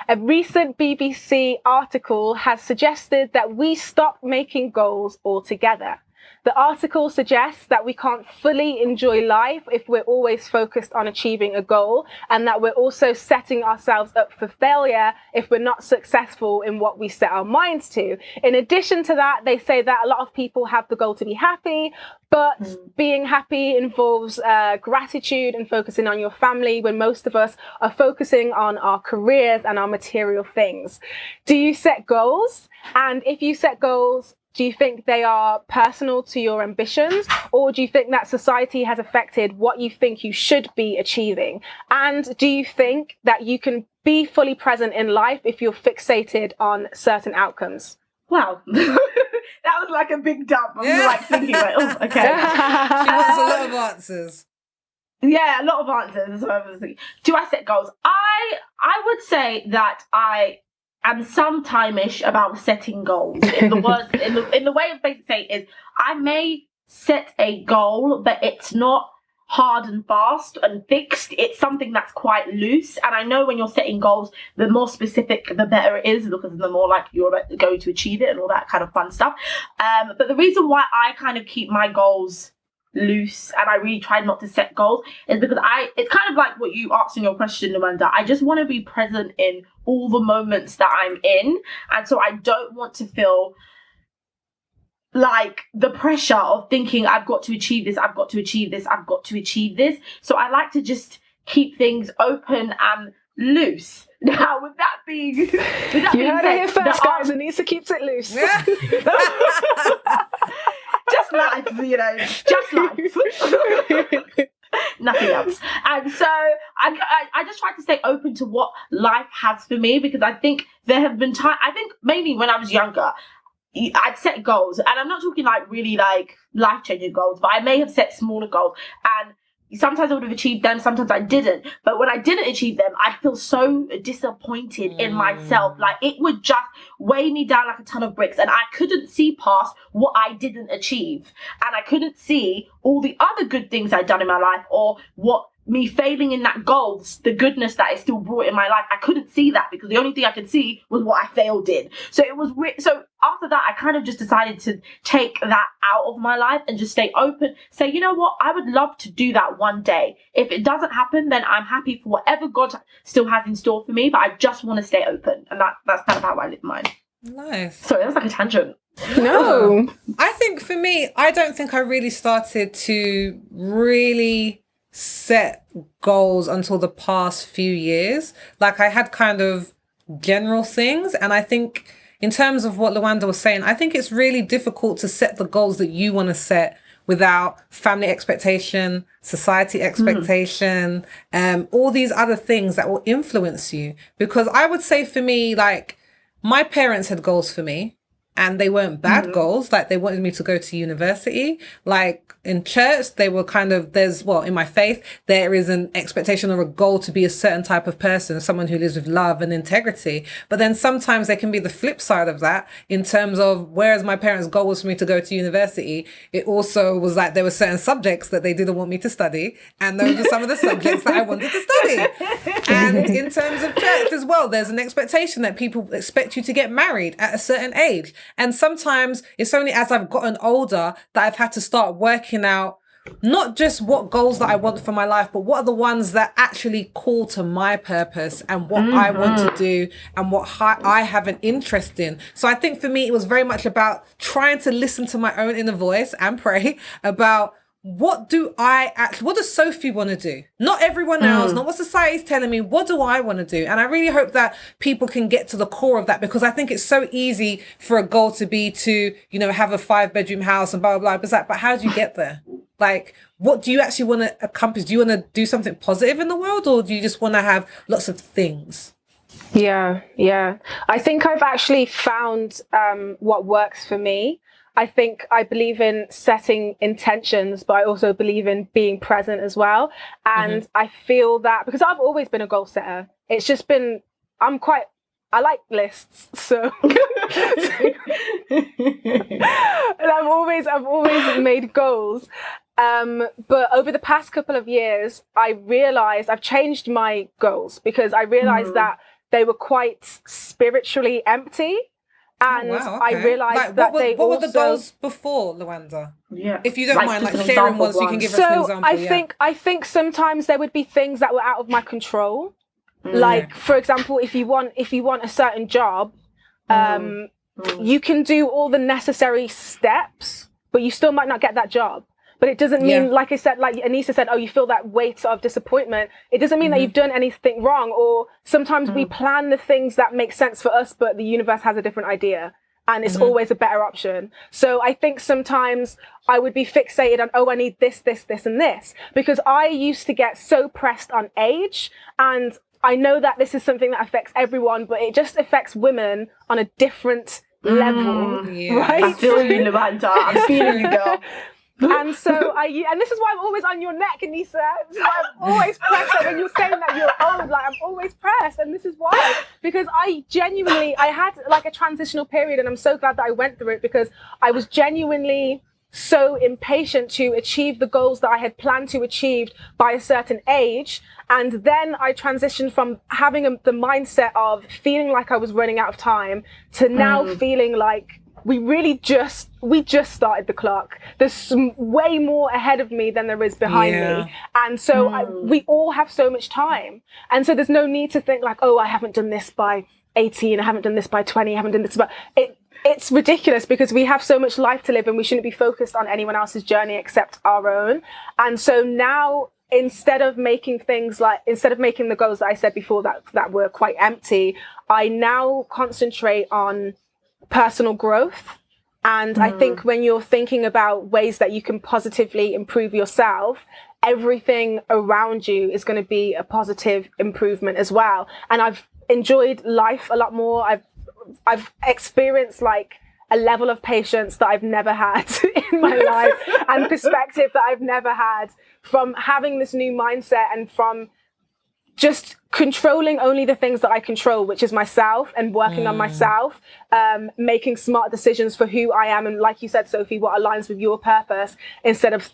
A recent BBC article has suggested that we stop making goals altogether. The article suggests that we can't fully enjoy life if we're always focused on achieving a goal, and that we're also setting ourselves up for failure if we're not successful in what we set our minds to. In addition to that, they say that a lot of people have the goal to be happy, but being happy involves gratitude and focusing on your family, when most of us are focusing on our careers and our material things. Do you set goals? And if you set goals, do you think they are personal to your ambitions, or do you think that society has affected what you think you should be achieving? And do you think that you can be fully present in life if you're fixated on certain outcomes? Wow. That was like a big dump. I'm like thinking like, oh, okay. She wants a lot of answers. Yeah, a lot of answers. That's what I was thinking. Do I set goals? I would say that I am sometime-ish about setting goals. In the words, in the way of basically saying is, I may set a goal, but it's not hard and fast and fixed. It's something that's quite loose. And I know when you're setting goals, the more specific, the better it is, because the more like you're going to achieve it and all that kind of fun stuff. But the reason why I kind of keep my goals loose and I really try not to set goals is because it's kind of like what you asked in your question, Luanda. I just want to be present in all the moments that I'm in, and so I don't want to feel like the pressure of thinking I've got to achieve this, I've got to achieve this, I've got to achieve this. So I like to just keep things open and loose. Now, with that being you heard it here first, guys. Anissa keeps it loose. Just life, just life. Nothing else. And so I just try to stay open to what life has for me, because I think there have been times, I think mainly when I was younger, I'd set goals, and I'm not talking like really like life-changing goals, but I may have set smaller goals, and sometimes I would have achieved them, sometimes I didn't. But when I didn't achieve them, I'd feel so disappointed in myself. Like it would just weigh me down like a ton of bricks, and I couldn't see past what I didn't achieve. And I couldn't see all the other good things I'd done in my life, or what me failing in that goal, the goodness that it still brought in my life. I couldn't see that because the only thing I could see was what I failed in. So it was so after that, I kind of just decided to take that out of my life and just stay open. Say, you know what? I would love to do that one day. If it doesn't happen, then I'm happy for whatever God still has in store for me. But I just want to stay open, and that's kind of how I live mine. Nice. Sorry, that was like a tangent. No. I think for me, I don't think I really started to really set goals until the past few years. Like I had kind of general things, and I think in terms of what Luanda was saying, I think it's really difficult to set the goals that you want to set without family expectation, society expectation, all these other things that will influence you. Because I would say for me, like my parents had goals for me, and they weren't bad goals. Like they wanted me to go to university. Like in church, they were kind of, in my faith, there is an expectation or a goal to be a certain type of person, someone who lives with love and integrity. But then sometimes there can be the flip side of that in terms of, whereas my parents' goal was for me to go to university, it also was like there were certain subjects that they didn't want me to study. And those were some of the subjects that I wanted to study. And in terms of church as well, there's an expectation that people expect you to get married at a certain age. And sometimes it's only as I've gotten older that I've had to start working out not just what goals that I want for my life, but what are the ones that actually call to my purpose and what I want to do and what I have an interest in. So I think for me, it was very much about trying to listen to my own inner voice and pray about what does Sophie want to do? Not everyone else, not what society's telling me. What do I want to do? And I really hope that people can get to the core of that, because I think it's so easy for a goal to be to, have a 5-bedroom house and blah, blah, blah. It's like, but how do you get there? Like, what do you actually want to accomplish? Do you want to do something positive in the world, or do you just want to have lots of things? Yeah. I think I've actually found what works for me. I think I believe in setting intentions, but I also believe in being present as well. And I feel that because I've always been a goal setter, it's just been, I like lists. So and I've always made goals. But over the past couple of years, I realized I've changed my goals, because I realized that they were quite spiritually empty. And I realized that what were the goals before, Luanda? Yeah. If you don't mind, sharing ones, you can give us an example. I think sometimes there would be things that were out of my control. Like, for example, if you want a certain job, you can do all the necessary steps, but you still might not get that job. But it doesn't mean, like I said, like Anissa said, oh, you feel that weight of disappointment. It doesn't mean that you've done anything wrong. Or sometimes we plan the things that make sense for us, but the universe has a different idea. And it's always a better option. So I think sometimes I would be fixated on, oh, I need this, this, this, and this. Because I used to get so pressed on age. And I know that this is something that affects everyone, but it just affects women on a different level. Right? I feel you, Luanda. I'm feeling you, girl. And so and this is why I'm always on your neck, Anissa. So I'm always pressed. Like when you're saying that you're old, like I'm always pressed. And this is why, because I had like a transitional period, and I'm so glad that I went through it, because I was genuinely so impatient to achieve the goals that I had planned to achieve by a certain age. And then I transitioned from having the mindset of feeling like I was running out of time to now feeling like we just started the clock. There's way more ahead of me than there is behind me. And so we all have so much time. And so there's no need to think like, oh, I haven't done this by 18, I haven't done this by 20, I haven't done this by... It's ridiculous, because we have so much life to live and we shouldn't be focused on anyone else's journey except our own. And so now, instead of making the goals that I said before that were quite empty, I now concentrate on personal growth. And I think when you're thinking about ways that you can positively improve yourself, everything around you is going to be a positive improvement as well. And I've enjoyed life a lot more. I've experienced like a level of patience that I've never had in my life, and perspective that I've never had, from having this new mindset and from just controlling only the things that I control, which is myself, and working on myself, making smart decisions for who I am. And like you said, Sophie, what aligns with your purpose, instead of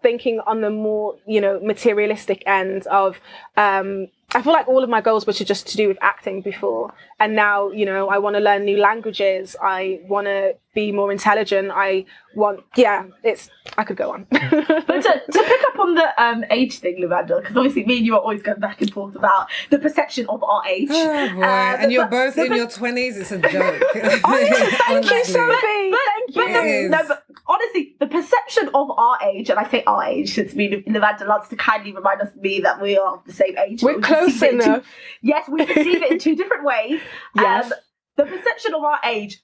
thinking on the more, materialistic end of, I feel like all of my goals were just to do with acting before. And now, I want to learn new languages. I want to be more intelligent. I could go on. But to pick up on the age thing, Luanda, because obviously me and you are always going back and forth about the perception of our age. Oh boy, and you're both in your 20s, it's a joke. Thank you, Sophie. But honestly, the perception of our age, and I say our age, since Luanda loves to kindly remind me that we are of the same age. We're close enough. Yes, we perceive it in two different ways. Yes. The perception of our age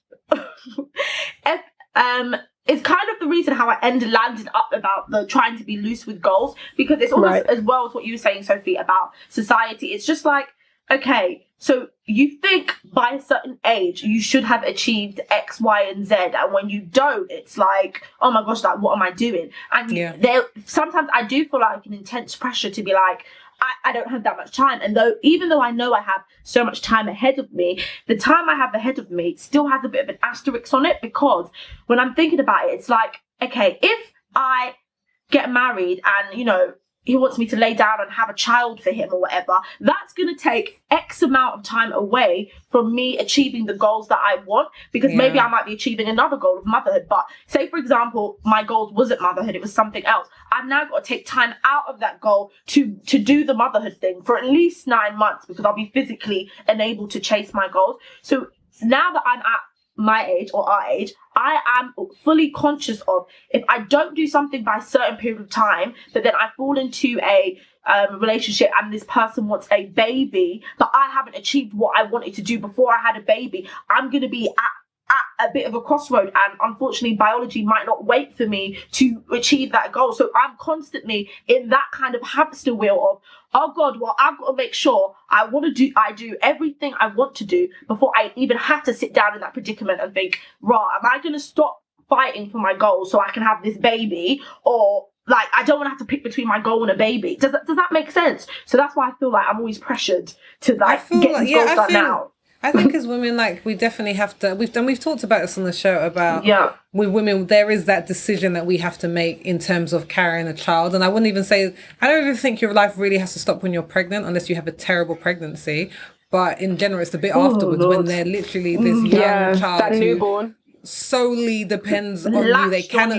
is kind of the reason how I landed up about the trying to be loose with goals, because it's almost as well as what you were saying, Sophie, about society. It's just like, okay, so you think by a certain age you should have achieved X, Y, and Z, and when you don't, it's like, oh my gosh, like what am I doing? And sometimes I do feel like an intense pressure to be like, I don't have that much time. And even though I know I have so much time ahead of me, the time I have ahead of me still has a bit of an asterisk on it, because when I'm thinking about it, it's like, okay, if I get married and, he wants me to lay down and have a child for him or whatever, that's going to take X amount of time away from me achieving the goals that I want, because maybe I might be achieving another goal of motherhood. But say, for example, my goal wasn't motherhood, it was something else. I've now got to take time out of that goal to do the motherhood thing for at least 9 months, because I'll be physically unable to chase my goals. So now that I'm at my age or our age, I am fully conscious of, if I don't do something by a certain period of time, but then I fall into a relationship and this person wants a baby, but I haven't achieved what I wanted to do before I had a baby, I'm going to be at a bit of a crossroad, and unfortunately biology might not wait for me to achieve that goal. So I'm constantly in that kind of hamster wheel of, oh God, well, I've got to make sure I do everything I want to do before I even have to sit down in that predicament and think, am I going to stop fighting for my goals so I can have this baby? Or like, I don't want to have to pick between my goal and a baby. Does that make sense? So that's why I feel like I'm always pressured to get these goals done now. I think as women, like, we definitely have to, we've talked about this on the show about, with women, there is that decision that we have to make in terms of carrying a child. And I don't even think your life really has to stop when you're pregnant, unless you have a terrible pregnancy. but in general, it's the bit afterwards Lord. when they're literally this young child that who newborn. solely depends on you. They Latched on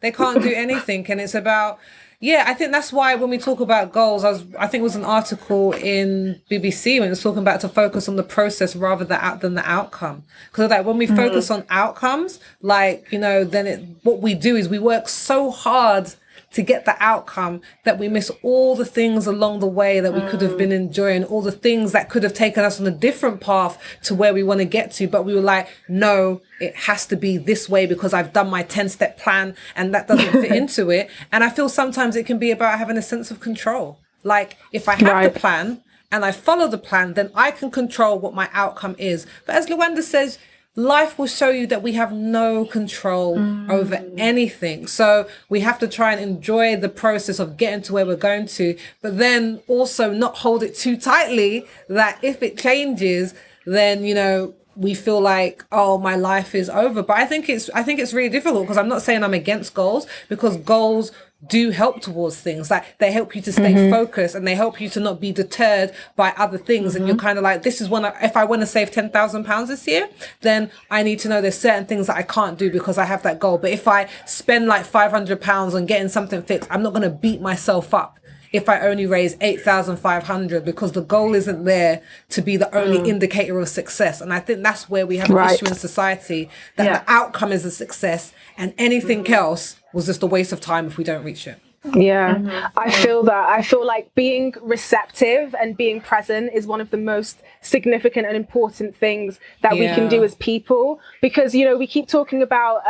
they can't do anything. And it's about, I think that's why when we talk about goals, I think it was an article in BBC when it was talking about to focus on the process rather than the outcome. Because like when we focus on outcomes, like, then what we do is we work so hard to get the outcome that we miss all the things along the way that we could have been enjoying, all the things that could have taken us on a different path to where we want to get to. But we were like, no, it has to be this way because I've done my 10-step plan and that doesn't fit into it. And I feel sometimes it can be about having a sense of control. Like if I have the plan and I follow the plan, then I can control what my outcome is. But as Luanda says, life will show you that we have no control over anything. So we have to try and enjoy the process of getting to where we're going to, but then also not hold it too tightly that if it changes, then, we feel like, oh, my life is over. But I think it's really difficult because I'm not saying I'm against goals, because goals do help towards things. Like they help you to stay focused and they help you to not be deterred by other things. And you're kind of like, this is if I want to save £10,000 this year, then I need to know there's certain things that I can't do because I have that goal. But if I spend like £500 on getting something fixed, I'm not going to beat myself up if I only raise 8,500 because the goal isn't there to be the only indicator of success. And I think that's where we have an issue in society, that the outcome is a success and anything else was just a waste of time if we don't reach it. Yeah, I feel that. I feel like being receptive and being present is one of the most significant and important things that we can do as people, because, we keep talking about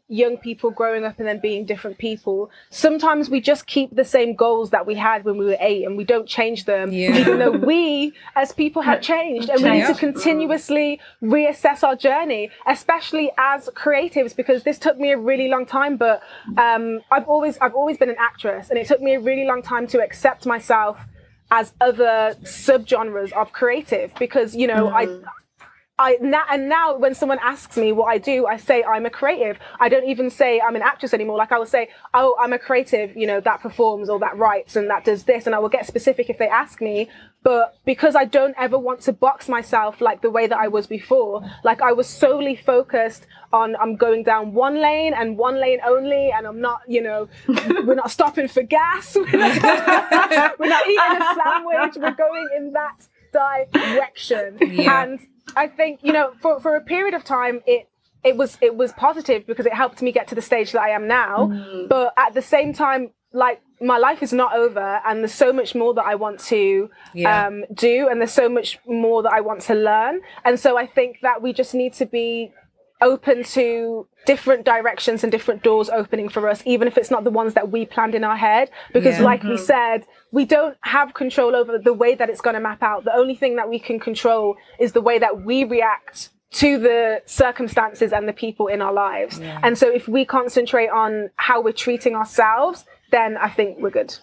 young people growing up and then being different people. Sometimes we just keep the same goals that we had when we were 8 and we don't change them, even though we as people have changed, and we need to continuously reassess our journey, especially as creatives, because this took me a really long time, but I've always been an actress, and it took me a really long time to accept myself as other subgenres of creative, because now when someone asks me what I do, I say I'm a creative. I don't even say I'm an actress anymore. Like I will say, oh, I'm a creative, that performs or that writes and that does this, and I will get specific if they ask me. But because I don't ever want to box myself like the way that I was before, like I was solely focused on I'm going down one lane and one lane only, and I'm not, we're not stopping for gas, we're not eating a sandwich, we're going in that direction. And I think, for a period of time, it was positive because it helped me get to the stage that I am now. But at the same time, like my life is not over, and there's so much more that I want to do, and there's so much more that I want to learn. And so I think that we just need to be open to different directions and different doors opening for us, even if it's not the ones that we planned in our head, because like we said, we don't have control over the way that it's going to map out. The only thing that we can control is the way that we react to the circumstances and the people in our lives. And so if we concentrate on how we're treating ourselves, then I think we're good.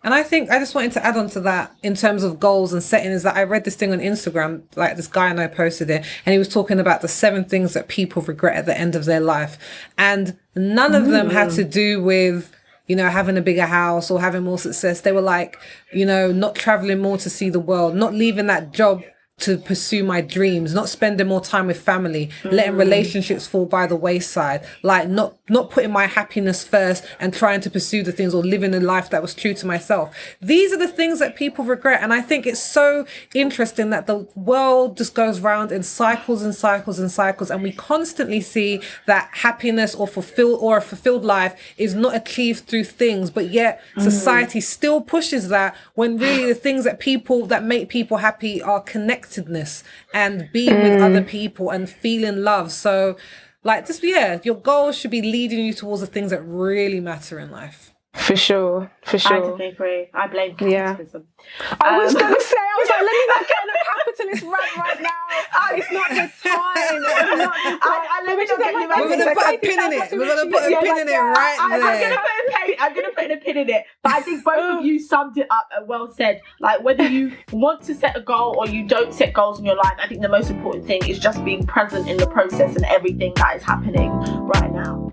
And I think I just wanted to add on to that in terms of goals and setting, is that I read this thing on Instagram, like this guy I know posted it, and he was talking about the 7 things that people regret at the end of their life. And none of them had to do with, having a bigger house or having more success. They were like, not traveling more to see the world, not leaving that job to pursue my dreams, not spending more time with family, letting relationships fall by the wayside, like not putting my happiness first and trying to pursue the things or living a life that was true to myself. These are the things that people regret. And I think it's so interesting that the world just goes round in cycles and cycles and cycles. And we constantly see that happiness or a fulfilled life is not achieved through things, but yet society still pushes that, when really the things that make people happy are connectedness and being with other people and feeling love. So like your goals should be leading you towards the things that really matter in life. For sure. I definitely agree. I blame capitalism. I was going to say, let me not get in a capitalist rant right now. It's not the time. We're going to put a pin in it. We're going to put a pin in it right there. I'm going to put a pin in it. But I think both of you summed it up and well said. Like, whether you want to set a goal or you don't set goals in your life, I think the most important thing is just being present in the process and everything that is happening right now.